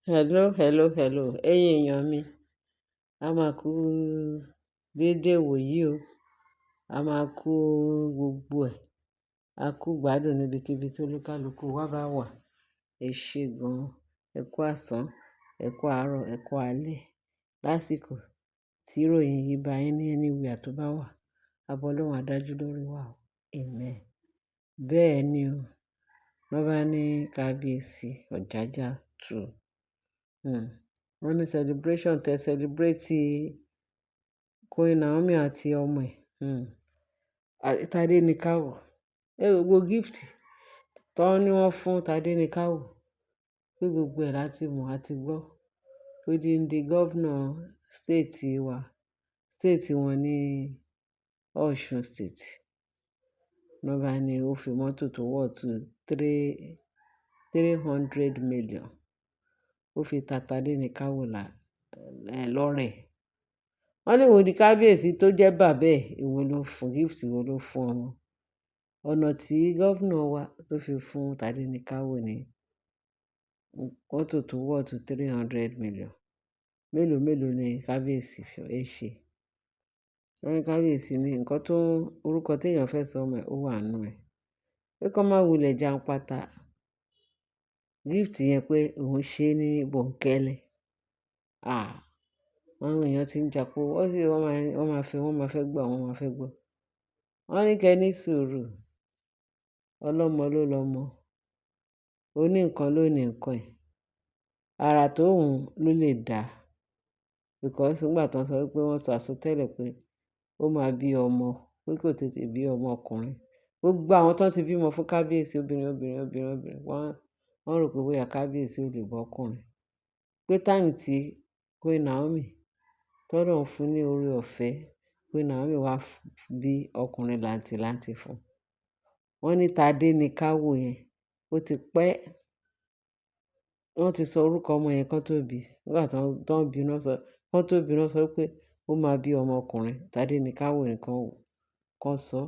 Hello. Ẹ̀yin èèyàn mi, a máa kú déédé wòyí o. A máa kú gbogbo ẹ̀. A kú gbádùn níbikíbi tí olúkálùkù wa bá wà. Ẹ ṣé gan-an. Ẹ kú àsán, ẹ kú àárọ̀, ẹ kú alẹ́. Lásìkò tí ìròyìn yìí bá yín ní anywhere tó bá wà, ààbò Ọlọ́run á dájú lórí wa o. Amen. Bẹ́ẹ̀ ni o. Wọ́n bá ní kábíyèsí Ọ̀jájá tù. Wọ́n ní celebration tẹ celebrate Queen Naomi àti ọmọ ẹ̀. Tádé ní káwọ̀. Gbogbo gift tó ní wọ́n fún Tádé ní káwọ̀. Pé gbogbo ẹ̀ láti mọ̀ àti gbọ́. Odindi gọ́vnà state wa, state wọn ní Ọ̀ṣun state. Wọ́n bá ní ó fi mọ́tò tó wọ̀ tó 300 million. Ó fi ta Tádé ní káwọ̀ lọ́rẹ̀. Wọ́n ní wo ni kábíyèsí tó jẹ́ bàbá ẹ̀, èwo ló fún gift, èwo ló fún ọmọ. Ọ̀nà tí gọ́vnà wa tó fi fún Tádé ní káwọ̀ ní mọ́tò tó wọ̀ tó 300 million. Mélòó ni kábíyèsí fẹ́ ṣe? Wọ́n ní kábíyèsí ní nǹkan tó orúkọ téèyàn fẹ́ sọ ọmọ ẹ̀ ó wà nínú ẹ̀. Pé kó má wulẹ̀ jàǹpátá gift yẹn pé òun ṣe ní bòńkẹ́lẹ́. Àwọn èèyàn ti ń jà pé wọ́n máa fẹ́ gbọ́. Wọ́n ní kẹ́ ní sùúrù. Ọlọ́mọ ló lọmọ. Oní nǹkan ló ní nǹkan ẹ̀. Àrà tó wùn ló lè dá. Because nígbà tó ń sọ pé wọ́n sọ àsọtẹ́lẹ̀ pé ó máa bí ọmọ, pé kò tètè bí ọmọ ọkùnrin. Gbogbo àwọn tó ti bímọ fún kábíyèsí obìnrin, wọ́n rò pé bóyá kábíyèsí ò lè bọ́ ọkùnrin. Pé táìmù tí Queen Naomi tọ́lọ́run fún ní oore ọ̀fẹ́, Queen Naomi wá bí ọkùnrin làǹtìlanti fún. Wọ́n ní Tádé ní káwọ̀ yẹn. Ó ti pẹ́. Wọ́n ti sọ orúkọ ọmọ yẹn kán tó bí. Nígbà tó ń bí kán tó bí náà sọ pé ó máa bí ọmọ ọkùnrin. Tádé ní káwọ̀ nìkan kan sọ.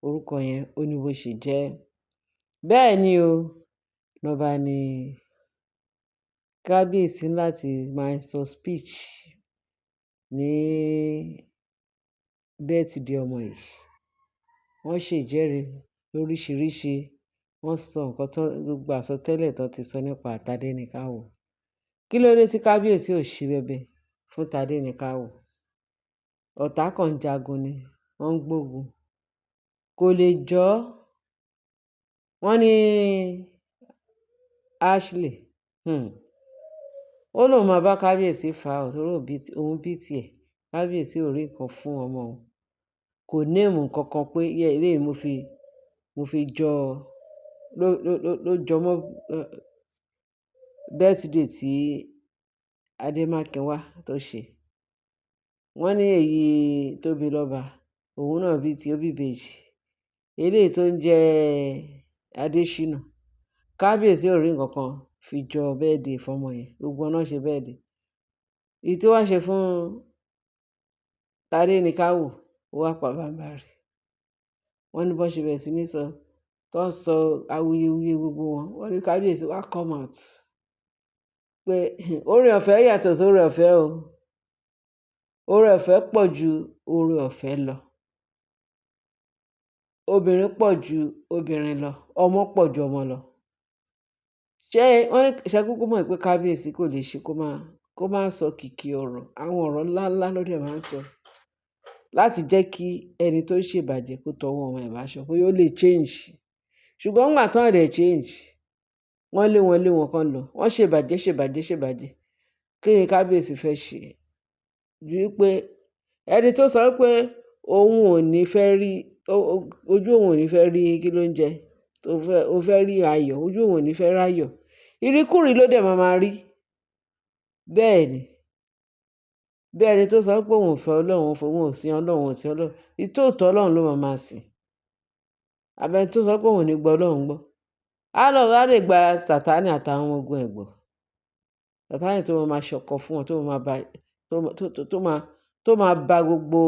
Orúkọ yẹn ó ní bó ṣe jẹ́. Bẹ́ẹ̀ ni o. Wọ́n bá ní kábíyèsí láti máa sọ speech ní birthday ọmọ yìí. Wọ́n ṣèjẹ́rìí lóríṣiríṣi. Wọ́n sọ nǹkan tó gbogbo àsọtẹ́lẹ̀ tó ti sọ nípa Tádé ní káwọ̀. Kí ló dé tí kábíyèsí ò ṣe bẹbẹ fún Tádé ní káwọ̀? Ọ̀tá kan ń jagun ni, wọ́n ń gbógun. Kò lè jọ́. Wọ́n ní Ashley. Ó lóun máa bá kábíyèsí fà á torí òun bí tiẹ̀. Kábíyèsí ò rí nǹkan fún ọmọ òun. Kò name nǹkan kan pé eléyìí mo fi jọ ló jọ mọ́ birthday tí Adémákinwá tó ṣe. Wọ́n ní èyí Tóbilọ́ba, òun náà bí tiẹ̀, ó bí ìbejì. Eléyìí tó ń jẹ́ Adéṣínà. Kábíyèsí ò rí nǹkan kan fi jọ birthday fọ́mọ yẹn. Gbogbo wọn náà ṣe birthday. Èyí tí wọ́n ṣe fún Tádé ní káwọ̀ ó wá pa bàbàrì. Wọ́n ní bó ṣe bẹ̀rẹ̀ sí ní sọ tó ń sọ awuyewuye gbogbo wọn. Wọ́n ní kábíyèsí wá come out pé oore ọ̀fẹ́ yàtọ̀ sí oore ọ̀fẹ́ o. Oore ọ̀fẹ́ pọ̀ ju oore ọ̀fẹ́ lọ. Obìnrin pọ̀ ju obìnrin lọ. Ọmọ pọ̀ ju ọmọ lọ. Wọ́n ní ṣé kúkú mọ̀ pé kábíyèsí kò lè ṣe kó má sọ kìkì ọ̀rọ̀. Àwọn ọ̀rọ̀ ńláńlá ló dẹ̀ máa ń sọ láti jẹ́ kí ẹni tó ń ṣèbàjẹ́ kó tọwọ́ ọmọ ẹ̀ báṣọ bóyá ó lè change. Ṣùgbọ́n nígbà tó ń dẹ̀ change, wọ́n lé wọn kan lọ. Wọ́n ṣèbàjẹ́. Kí ni kábíyèsí fẹ́ ṣe? Ju wípé ẹni tó sọ pé òun ò ní fẹ́ rí ojú òun ò ní fẹ́ rí kí ló ń jẹ. Ó fẹ́ rí ayọ̀, ojú òun ò ní fẹ́ ráyọ̀. Ìríkùrí ló dẹ̀ máa rí. Bẹ́ẹ̀ ni. Bí ẹni tó sọ pé òun ò fẹ́ Ọlọ́run, òun ò sin Ọlọ́run. Ìtóòtọ́ Ọlọ́run ló máa sìn. Àbí ẹni tó sọ pé òun ò ní gbọ́ Ọlọ́run gbọ́. Á lè gba Sàtánì àtàwọn ọmọ ogun ẹ̀ gbọ́. Sàtánì tó máa ṣọ̀kọ fún wọn, tó máa ba gbogbo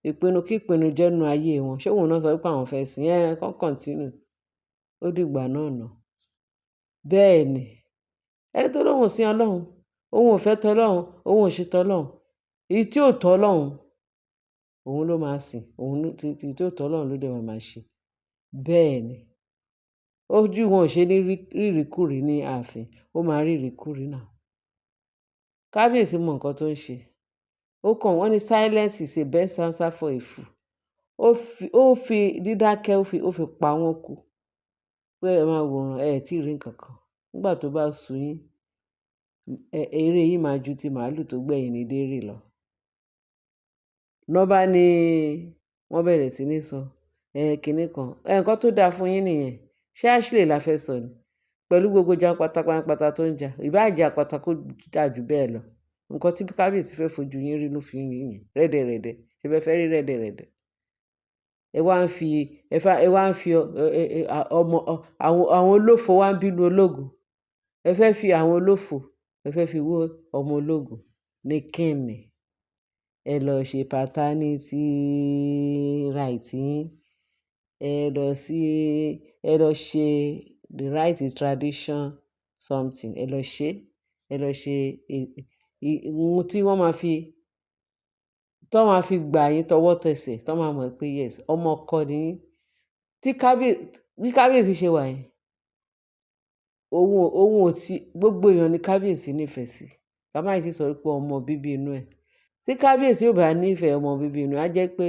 ìpinnu kípinnu jẹ́ nínú ayé wọn. Ṣé òun náà sọ pé àwọn fẹ́ sìn? Kán continue. Ó dìgbà náà ná. bẹ́ẹ̀ ni ẹni tó lóun ò sin ọlọ́run, òun ò fẹ́ tọlọ́run, òun ò ṣe tọlọ́run, èyí tí ò tọ́lọ́run òun ló máa sìn, òun tí ò tọ́lọ́run ló dẹ̀ máa ṣe. bẹ́ẹ̀ ni ojú wọn ò ṣe ní rírìkúrì ní ààfin, ó máa rírìkúrì náà. kábíyèsí mọ nǹkan tó ń ṣe, ó kàn wọ́n ní silence is a best answer for a fool. ó fi dídákẹ́ ó fi pa wọ́n kú pé ẹ máa wòran ẹ tí ì rí nǹkan kan, nígbà tó bá sú yín eré yín máa ju ti màálù tó gbẹ̀yìn ní dérè lọ. lọ́ba ni wọ́n bẹ̀rẹ̀ sí ní sọ kinní kan nǹkan tó dáa fún yín nìyẹn, ṣé Ashley la fẹ́ sọ ni pẹ̀lú gbogbo jà pátápátá tó ń jà, ìbáà jà pátá kó jà jù bẹ́ẹ̀ lọ, nǹkan tí kábíyèsí fẹ́ fojú yín rí ló fi ń rí yẹn rẹ́dẹ̀rẹ́dẹ̀, ṣe fẹ́ rí rẹ́dẹ̀rẹ́dẹ̀. ẹ wá ń fi ọmọ àwọn olófo wá ń bínú ológo, ẹ fẹ́ fi àwọn olófo ẹ fẹ́ fi wó ọmọ ológo ní kíni. ẹ lọ ṣe paternity right yín, ẹ lọ ṣe the right is tradition something, ẹ lọ ṣe ohun tí wọ́n máa fi gbà yín tọwọ́ tẹsẹ̀, tó máa mọ̀ pé yes ọmọ ọkọ ni yín. bí kábíyèsí ṣe wà yẹn òun ò tí gbogbo èèyàn ní kábíyèsí nífẹ̀ẹ́ sí, ká má sì sọ pé ọmọ bíbí inú ẹ̀. tí kábíyèsí ò bá nífẹ̀ẹ́ ọmọ bíbí inú ẹ̀ á jẹ́ pé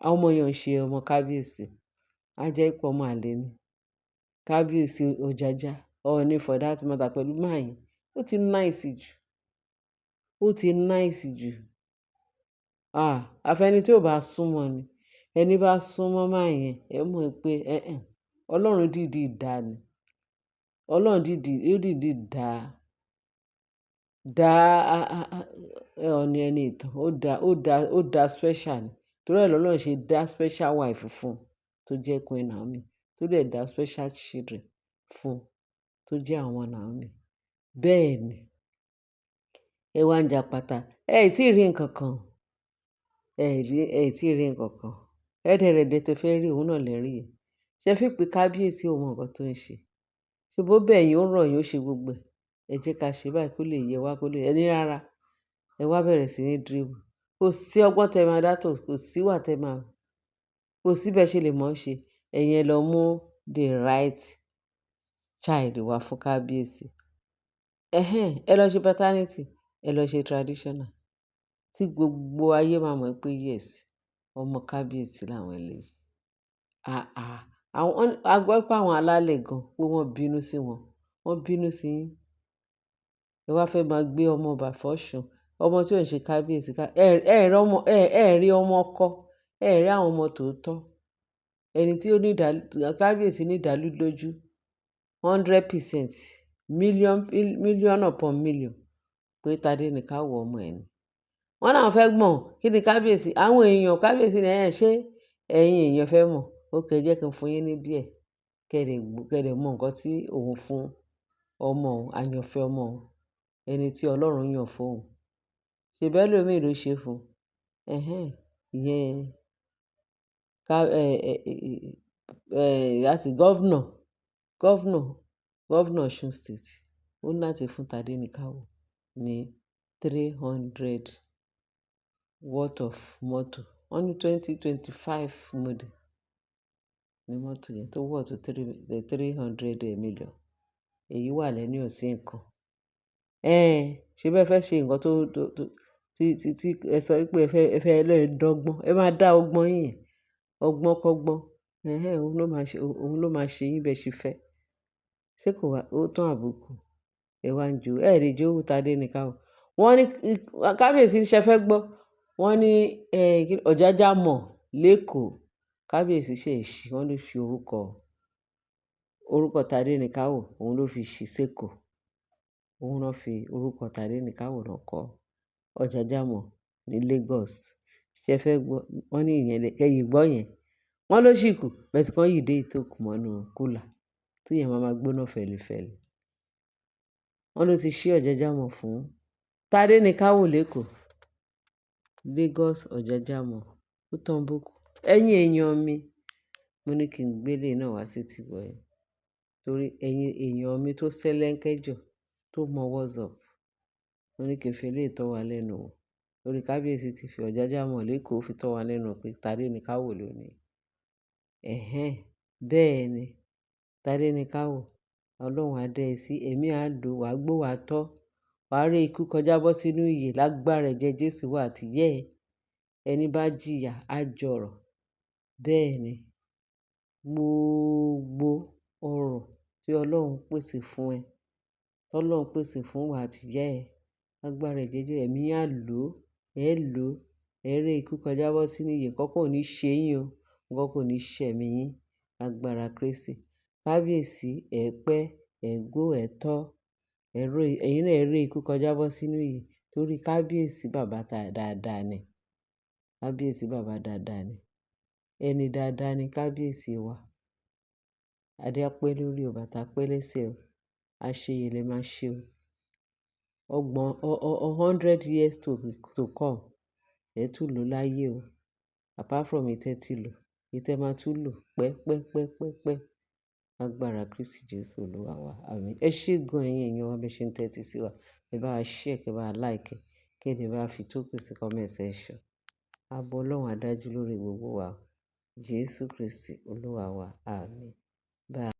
àwọn ọmọ yẹn ò ṣe ọmọ kábíyèsí, á jẹ́ pé ọmọ àlè ni. kábíyèsí Ọjájá Ọọ̀ni for that matter pẹ̀lú máa yẹn ó ti náìsì jù, àfẹni tí ò bá súnmọ́ ni, ẹni bá súnmọ́ máa yẹn ẹ mọ̀ pé ọlọ́run dìídì dá ni, ọlọ́run dìídì dá Ọọ̀ni ẹni ìtàn, ó dá special ni, torí ẹ̀ lọ́lọ́run ṣe dá special wife fún un tó jẹ́ Queen Naomi, tó dẹ̀ dá special children fún un tó jẹ́ àwọn Naomi. bẹ́ẹ̀ ni ẹ wá ń jà pátá ẹ tí ì rí nǹkan kan, ẹ tí ì rí nǹkan kan, rẹ́dẹ̀rẹ́dẹ̀ tó fẹ́ rí òun náà lè rí yẹn. ṣe fi pé kábíyèsí ò mọ nǹkan tó ń ṣe, ṣe bó bẹ́ẹ̀ yín ó rọ̀ yín ó ṣe gbogbo ẹ̀, ẹ jẹ́ ká ṣe báyìí kó lè yẹ wá kó lè ẹni rárá ẹ wá bẹ̀rẹ̀ sí ní dribble. kò sí ọgbọ́n tẹ máa dátọ̀, kò síwà tẹ máa, kò sí bẹ́ẹ̀ ṣe lè mọ̀ ọ́ ṣe, ẹ̀yin ẹ lọ mú the right child wá fún kábíyèsí. ẹ lọ ṣe paternity, ẹ lọ ṣe traditional, tí gbogbo ayé máa mọ̀ pé yes ọmọ kábíyèsí làwọn eléyìí. a gbọ́ pé àwọn alálẹ̀ gan pé wọ́n bínú sí wọn, wọ́n bínú sí yín, ẹ wá fẹ́ máa gbé ọmọ ọba fọ́ṣùn, ọmọ tí ò ń ṣe kábíyèsí ẹ rí ọmọ ọkọ, ẹ rí àwọn ọmọ tòótọ́, ẹni tí ó ní kábíyèsí ní ìdálú lójú 100%, million upon million pé Tadé ní ká wọ ọmọ ẹ̀ ni. wọ́n náà fẹ́ gbọ̀n kí ni kábíyèsí, àwọn èèyàn kábíyèsí ni ṣé ẹ̀yin èèyàn fẹ́ mọ̀, ó kẹ́ jẹ́ kí n fún yín ní díẹ̀ kẹ́dẹ̀ mọ nǹkan tí òun fún ọmọ òun, àyànfẹ́ ọmọ òun, ẹni tí Ọlọ́run yàn fún òun, ṣe bẹ́ẹ̀ lómìn ló ṣe fún ìyẹn láti gọ́vnọ̀ Ọ̀ṣun state, ó ní láti fún Tadé ní káwọ́ ní 300 worth of mọ́tò, wọ́n ní 2025 model ní mọ́tò yẹn tó wọ̀ tó 300 million, èyí wà lẹ́ni ò sí nǹkan. ṣe bẹ́ẹ̀ fẹ́ ṣe nǹkan tó tí ẹ sọ pé ẹ fẹ́ ẹlẹ́ẹ̀dọ́gbọ́n, ẹ máa dá ọgbọ́n yín yẹn, ọgbọ́n kọ́gbọ́n, òun ló máa ṣe yín bẹ́ẹ̀ ṣe fẹ́. ṣé kò wá ó tán àbùkù, ẹ wá ń jó ẹ lè jó Tadé ní káwọ́. wọ́n ní kábíyèsí ṣe fẹ́ gbọ́, wọ́n ní Ọ̀jájá mọ̀ lẹ́kọ̀ọ́, kábíyèsí ṣe èṣì, wọ́n ló fi orúkọ Tadé ní káwọ́ òun ló fi ṣì sẹ́kọ̀ọ́, òun náà fi orúkọ Tadé ní káwọ́ náà kọ́ Ọ̀jájá mọ̀ ní Lagos. ṣe fẹ́ gbọ́, wọ́n ní ìyẹn kẹ́yìn gbọ́ yẹn, wọ́n ló sì kù bẹ́ẹ̀ tí kan yìí dé ìtòkù mọ́nú kúlà tí yẹn máa gbóná fẹ̀lifẹ̀li. wọ́n ló ti ṣí Ọ̀jájá mọ̀ fún Tadé ní káwọ́ lẹ́kọ̀ọ́, Lagos Ọ̀jájá mọ̀, ó tán bùkù. ẹ̀yin èèyàn mi, mo ní kí n gbélé náà wá sí tìgbọ́ yẹn torí ẹ̀yin èèyàn mi tó sẹ́lẹ̀ńkẹ́jọ tó mọ WhatsApp. Mo ní kí n fi eléyìí tọ́ wa lẹ́nu wò. Torí kábíyèsí ti fi Ọ̀jájá mọ̀ lÉkòó fi tọ́ wa lẹ́nu pé Tádé ni ká wò lónìí. Bẹ́ẹ̀ ni, Tádé ni ká wò. Ọlọ́run á dẹ́ ẹ sí, ẹ̀mí á lò wá gbó wa tọ́. Wàá rí ikú kọjá bọ́ sínú ìyè lágbára ẹ̀jẹ̀ Jésù wà àtìyẹ́ ẹ. Ẹni bá jìyà á jọrọ̀. Bẹ́ẹ̀ ni, gbogbo ọrọ̀ tí Ọlọ́run pèsè fún ẹ, tọ́lọ́run pèsè fún wa àtìyẹ́ ẹ, lágbára ẹ̀jẹ̀ Jésù, ẹ̀mí á lò, ẹ lò, ẹ rí ikú kọjá bọ́ sínú ìyè. Nǹkan kan ò ní ṣe yín o, nǹkan kan ò ní ṣẹ̀mí yín, lágbára Kristi. Kábíyèsí, ẹ pẹ́, ẹ gbó, ẹ tọ́, ẹ̀yin náà ẹ rí ikú kọjá bọ́ sínú ìyè torí kábíyèsí bàbá dáadáa ni. Kábíyèsí bàbá dáadáa ni. Ẹni dáadáa ni kábíyèsí wa. Adé á pẹ́ lórí o, bàtà á pẹ́ lẹ́sẹ̀ o. Àṣeyẹ lẹ máa ṣe o. 100 years to come, ẹ tún lò láyé o. Apart from ìtẹ́ ti lò, ìtẹ́ máa tún lò pẹ́. Lágbára Kristi Jésù Olúwa wa. Àmín. Ẹ ṣé gan ẹ̀yin èèyàn wa bí ẹ ṣe ń tẹ́tí sí wa. Ẹ bá wa share, kẹ bá wa like, kí ẹ dẹ̀ bá wa fi tó kù sí comment section. Ààbò Ọlọ́run á dájú lórí gbogbo wa. Jésù Kristi Olúwa wa. Àmín. Bye.